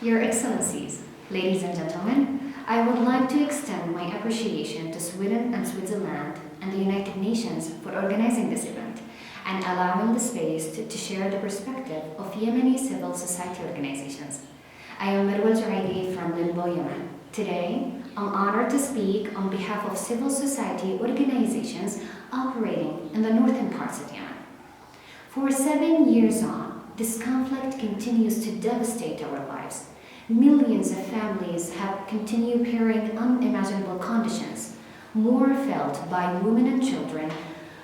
Your Excellencies, ladies and gentlemen, I would like to extend my appreciation to Sweden and Switzerland and the United Nations for organizing this event and allowing the space to share the perspective of Yemeni civil society organizations. I am Marwa Juhaidi from Limbo, Yemen. Today, I'm honored to speak on behalf of civil society organizations operating in the northern parts of Yemen. For 7 years on, this conflict continues to devastate our lives. Millions of families have continued peering unimaginable conditions, more felt by women and children,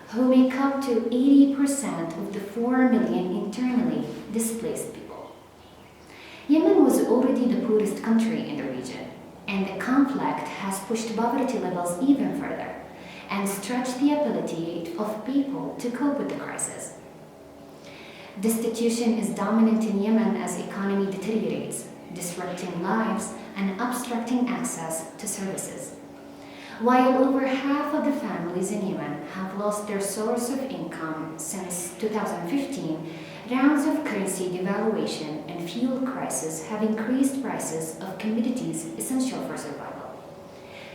who make up to 80% of the 4 million internally displaced people. Yemen was already the poorest country in the region, and the conflict has pushed poverty levels even further and stretched the ability of people to cope with the crisis. Destitution is dominant in Yemen as the economy deteriorates, disrupting lives and obstructing access to services. While over half of the families in Yemen have lost their source of income since 2015, rounds of currency devaluation and fuel crisis have increased prices of commodities essential for survival.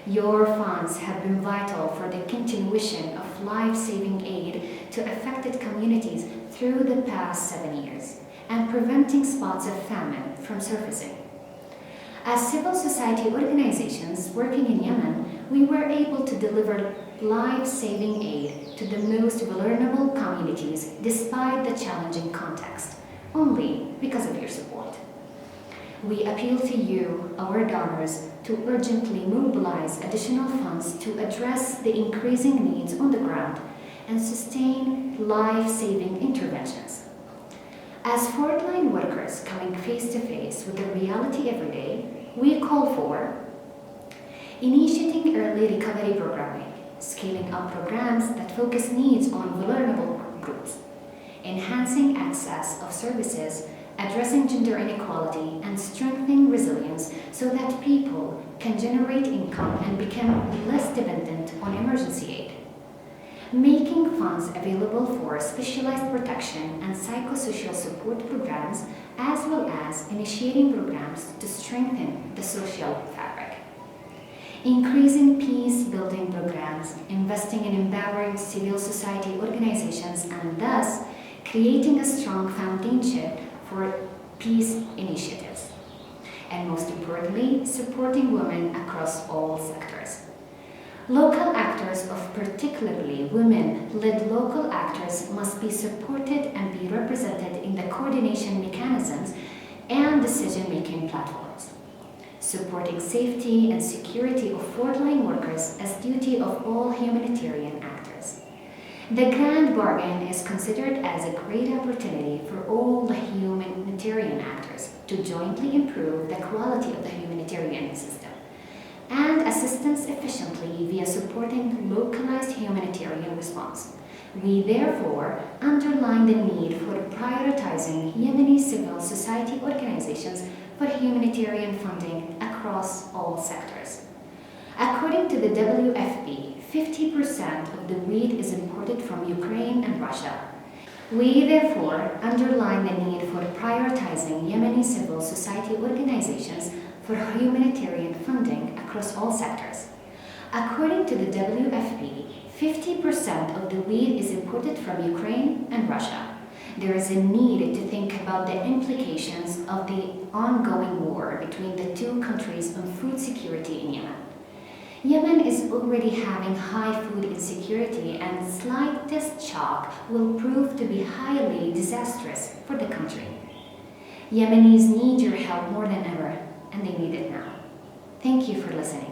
Your funds have been vital for the continuation of life-saving aid to affected communities through the past 7 years and preventing spots of famine from surfacing. As civil society organizations working in Yemen, we were able to deliver life-saving aid to the most vulnerable communities despite the challenging context, only because of your support. We appeal to you, our donors, to urgently mobilize additional funds to address the increasing needs on the ground and sustain life-saving interventions. As frontline workers coming face to face with the reality every day, we call for initiating early recovery programming, scaling up programs that focus needs on vulnerable groups, enhancing access of services, addressing gender inequality, and strengthening resilience so that people can generate income and become less dependent on emergency aid. Making funds available for specialized protection and psychosocial support programs, as well as initiating programs to strengthen the social fabric. Increasing peace-building programs, investing in empowering civil society organizations, and thus creating a strong foundation for peace initiatives. And most importantly, supporting women across all sectors. Local actors, of particularly women-led local actors, must be supported and be represented in the coordination mechanisms and decision-making platforms. Supporting safety and security of frontline workers as duty of all humanitarian actors. The grand bargain is considered as a great opportunity for all the humanitarian actors to jointly improve the quality of the humanitarian system and assistance efficiently via supporting localized humanitarian response. We therefore underline the need for prioritizing Yemeni civil society organizations for humanitarian funding across all sectors. According to the WFP, 50% of the wheat is imported from Ukraine and Russia. We therefore underline the need for prioritizing Yemeni civil society organizations for humanitarian funding across all sectors. According to the WFP, 50% of the wheat is imported from Ukraine and Russia. There is a need to think about the implications of the ongoing war between the two countries on food security in Yemen. Yemen is already having high food insecurity, and slightest shock will prove to be highly disastrous for the country. Yemenis need your help more than ever, and they need it now. Thank you for listening.